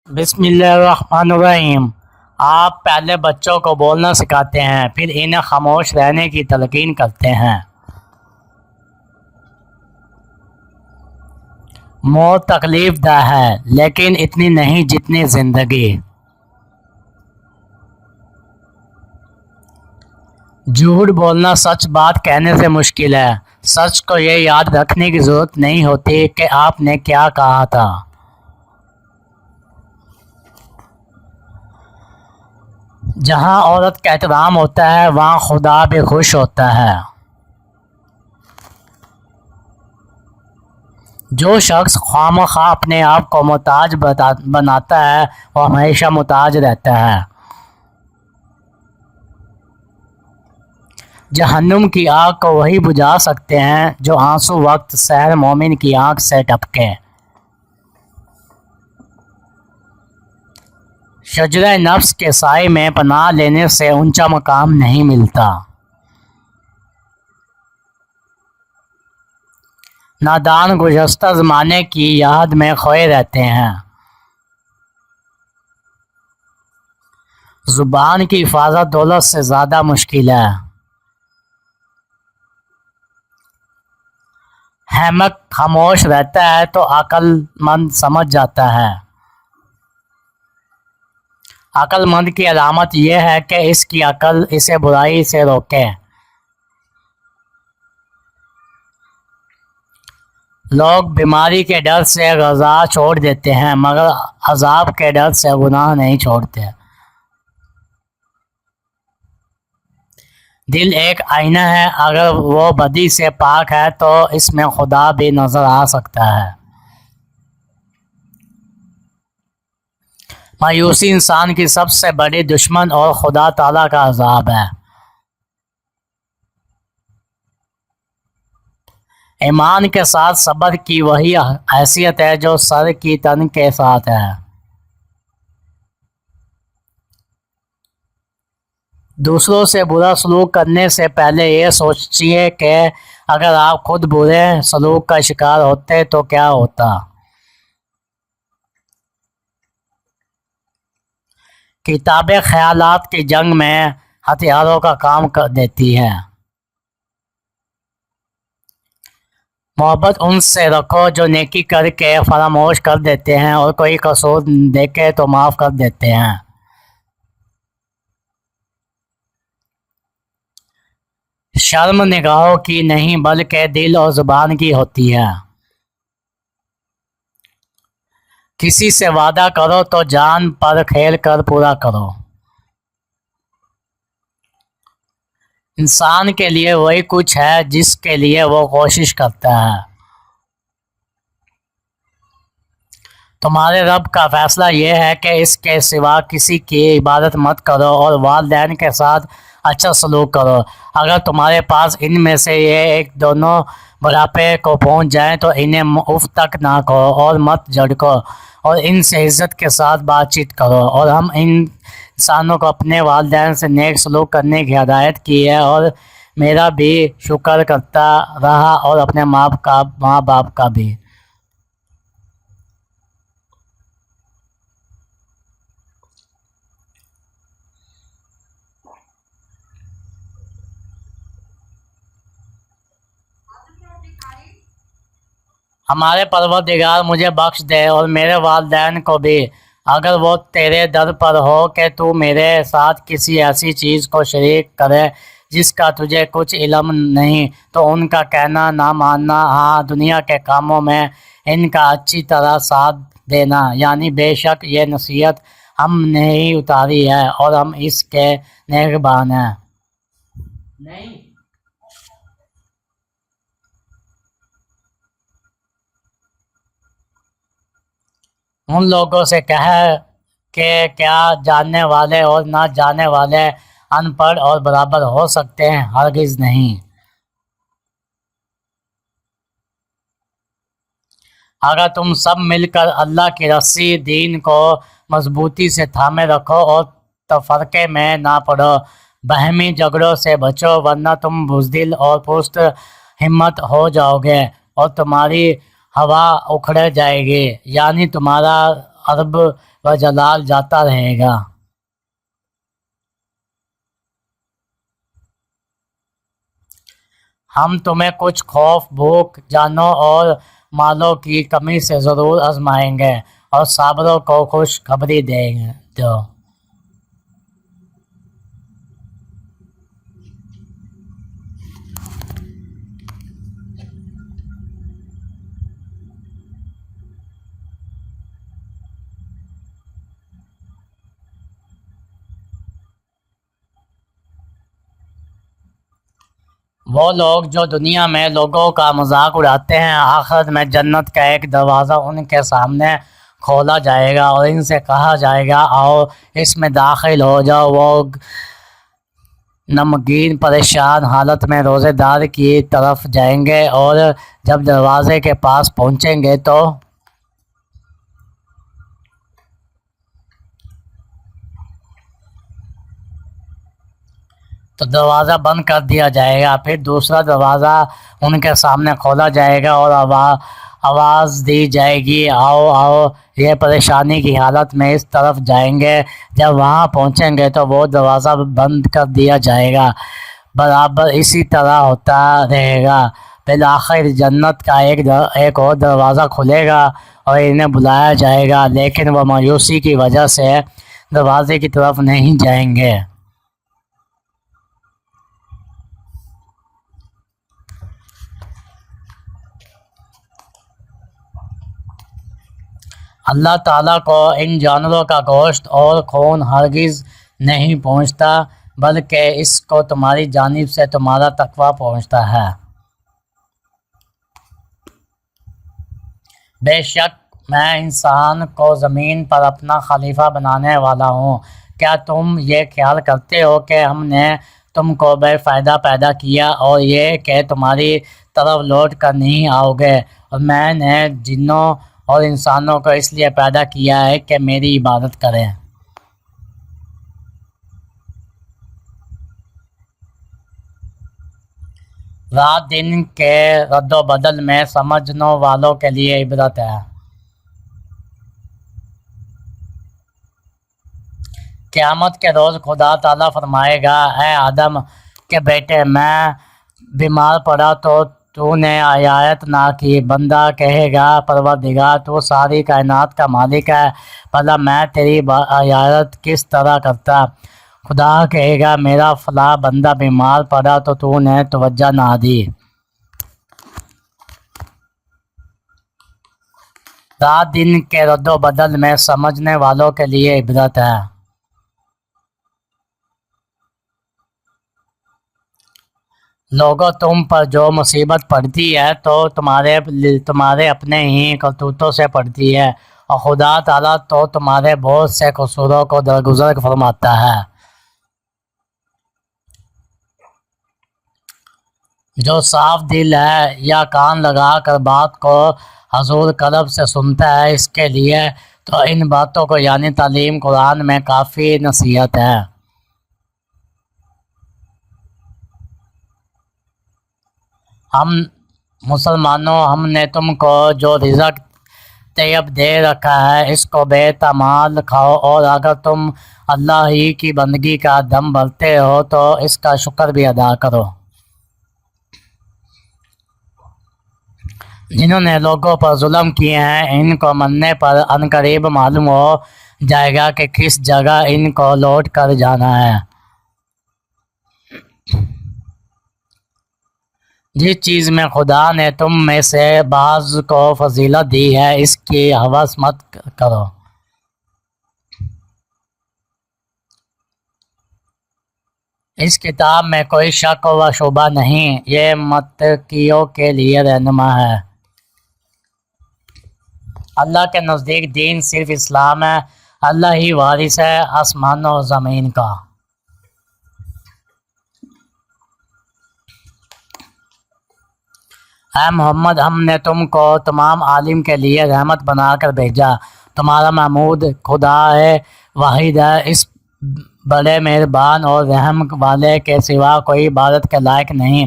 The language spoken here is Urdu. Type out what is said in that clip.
بسم اللہ الرحمن الرحیم۔ آپ پہلے بچوں کو بولنا سکھاتے ہیں، پھر انہیں خاموش رہنے کی تلقین کرتے ہیں۔ موت تکلیف دہ ہے لیکن اتنی نہیں جتنی زندگی۔ جھوٹ بولنا سچ بات کہنے سے مشکل ہے۔ سچ کو یہ یاد رکھنے کی ضرورت نہیں ہوتی کہ آپ نے کیا کہا تھا۔ جہاں عورت کا احترام ہوتا ہے وہاں خدا بھی خوش ہوتا ہے۔ جو شخص خواہ اپنے آپ کو محتاج بناتا ہے وہ ہمیشہ محتاج رہتا ہے۔ جہنم کی آگ کو وہی بجھا سکتے ہیں جو آنسو وقت سحر مومن کی آنکھ سے ٹپکے۔ شجرہ نفس کے سائے میں پناہ لینے سے اونچا مقام نہیں ملتا۔ نادان گزشتہ زمانے کی یاد میں کھوئے رہتے ہیں۔ زبان کی حفاظت دولت سے زیادہ مشکل ہے۔ احمق خاموش رہتا ہے تو عقل مند سمجھ جاتا ہے۔ عقل مند کی علامت یہ ہے کہ اس کی عقل اسے برائی سے روکے۔ لوگ بیماری کے ڈر سے غذا چھوڑ دیتے ہیں مگر عذاب کے ڈر سے گناہ نہیں چھوڑتے۔ دل ایک آئینہ ہے، اگر وہ بدی سے پاک ہے تو اس میں خدا بھی نظر آ سکتا ہے۔ مایوسی انسان کی سب سے بڑی دشمن اور خدا تعالیٰ کا عذاب ہے۔ ایمان کے ساتھ صبر کی وہی حیثیت ہے جو سر کی تن کے ساتھ ہے۔ دوسروں سے برا سلوک کرنے سے پہلے یہ سوچیے کہ اگر آپ خود برے سلوک کا شکار ہوتے تو کیا ہوتا۔ کتابیں خیالات کی جنگ میں ہتھیاروں کا کام کر دیتی ہیں۔ محبت ان سے رکھو جو نیکی کر کے فراموش کر دیتے ہیں اور کوئی قصور دیکھے تو معاف کر دیتے ہیں۔ شرم نگاہوں کی نہیں بلکہ دل اور زبان کی ہوتی ہے۔ کسی سے وعدہ کرو تو جان پر کھیل کر پورا کرو۔ انسان کے لیے وہی کچھ ہے جس کے لیے وہ کوشش کرتا ہے۔ تمہارے رب کا فیصلہ یہ ہے کہ اس کے سوا کسی کی عبادت مت کرو اور والدین کے ساتھ اچھا سلوک کرو۔ اگر تمہارے پاس ان میں سے یہ ایک دونوں بڑھاپے کو پہنچ جائیں تو انہیں اف تک نہ کہو اور مت جھڑکو اور ان سے عزت کے ساتھ بات چیت کرو۔ اور ہم انسانوں کو اپنے والدین سے نیک سلوک کرنے کی ہدایت کی ہے اور میرا بھی شکر کرتا رہا اور اپنے ماں باپ کا بھی۔ ہمارے پروردگار مجھے بخش دے اور میرے والدین کو بھی، اگر وہ تیرے در پر ہو کہ تو میرے ساتھ کسی ایسی چیز کو شریک کرے جس کا تجھے کچھ علم نہیں تو ان کا کہنا نہ ماننا، ہاں دنیا کے کاموں میں ان کا اچھی طرح ساتھ دینا، یعنی بے شک یہ نصیحت ہم نے ہی اتاری ہے اور ہم اس کے نگہبان ہیں۔ نہیں ان لوگوں سے کہے کہ کیا جاننے والے اور نہ جاننے والے ان پڑھ اور برابر ہو سکتے ہیں؟ ہرگز نہیں۔ اگر تم سب مل کر اللہ کی رسی دین کو مضبوطی سے تھامے رکھو اور تفرقے میں نہ پڑو، باہمی جھگڑوں سے بچو ورنہ تم بزدل اور پست ہمت ہو جاؤ گے اور تمہاری ہوا اکھڑ جائے گی، یعنی تمہارا عرب و جلال جاتا رہے گا۔ ہم تمہیں کچھ خوف، بھوک، جانوں اور مالوں کی کمی سے ضرور آزمائیں گے اور صابروں کو خوشخبری دیں گے۔ وہ لوگ جو دنیا میں لوگوں کا مذاق اڑاتے ہیں، آخرت میں جنت کا ایک دروازہ ان کے سامنے کھولا جائے گا اور ان سے کہا جائے گا آؤ اس میں داخل ہو جاؤ۔ وہ غمگین پریشان حالت میں روزے دار کی طرف جائیں گے اور جب دروازے کے پاس پہنچیں گے تو دروازہ بند کر دیا جائے گا، پھر دوسرا دروازہ ان کے سامنے کھولا جائے گا اور آواز دی جائے گی آؤ آؤ۔ یہ پریشانی کی حالت میں اس طرف جائیں گے، جب وہاں پہنچیں گے تو وہ دروازہ بند کر دیا جائے گا۔ برابر اسی طرح ہوتا رہے گا۔ بالآخر جنت کا ایک اور دروازہ کھلے گا اور انہیں بلایا جائے گا، لیکن وہ مایوسی کی وجہ سے دروازے کی طرف نہیں جائیں گے۔ اللہ تعالیٰ کو ان جانوروں کا گوشت اور خون ہرگز نہیں پہنچتا، بلکہ اس کو تمہاری جانب سے تمہارا تقویٰ پہنچتا ہے۔ بے شک میں انسان کو زمین پر اپنا خلیفہ بنانے والا ہوں۔ کیا تم یہ خیال کرتے ہو کہ ہم نے تم کو بے فائدہ پیدا کیا اور یہ کہ تمہاری طرف لوٹ کر نہیں آؤ گے؟ اور میں نے جنوں اور انسانوں کو اس لیے پیدا کیا ہے کہ میری عبادت کریں۔ رات دن کے رد و بدل میں سمجھنے والوں کے لیے عبرت ہے۔ قیامت کے روز خدا تعالیٰ فرمائے گا اے آدم کے بیٹے، میں بیمار پڑا تو نے عیادت نہ کی۔ بندہ کہے گا پروردگار تو ساری کائنات کا مالک ہے، بھلا میں تیری عیادت کس طرح کرتا؟ خدا کہے گا میرا فلاں بندہ بیمار پڑا تو نے توجہ نہ دی۔ رات دن کے رد و بدل میں سمجھنے والوں کے لیے عبرت ہے۔ لوگوں تم پر جو مصیبت پڑتی ہے تو تمہارے اپنے ہی کرتوتوں سے پڑتی ہے، اور خدا تعالیٰ تو تمہارے بہت سے قصوروں کو درگزر فرماتا ہے۔ جو صاف دل ہے یا کان لگا کر بات کو حضور قلب سے سنتا ہے، اس کے لیے تو ان باتوں کو یعنی تعلیم قرآن میں کافی نصیحت ہے۔ ہم مسلمانوں، ہم نے تم کو جو رزق طیب دے رکھا ہے اس کو بے تمال کھاؤ، اور اگر تم اللہ ہی کی بندگی کا دم بھرتے ہو تو اس کا شکر بھی ادا کرو۔ جنہوں نے لوگوں پر ظلم کیے ہیں ان کو مرنے پر عنقریب معلوم ہو جائے گا کہ کس جگہ ان کو لوٹ کر جانا ہے۔ جس چیز میں خدا نے تم میں سے بعض کو فضیلت دی ہے اس کی ہوس مت کرو۔ اس کتاب میں کوئی شک و شبہ نہیں، یہ متقیوں کے لیے رہنما ہے۔ اللہ کے نزدیک دین صرف اسلام ہے، اللہ ہی وارث ہے آسمان و زمین کا۔ اے محمد، ہم نے تم کو تمام عالم کے لیے رحمت بنا کر بھیجا۔ تمہارا معبود خدا ہے، واحد ہے، اس بڑے مہربان اور رحم والے کے سوا کوئی عبادت کے لائق نہیں۔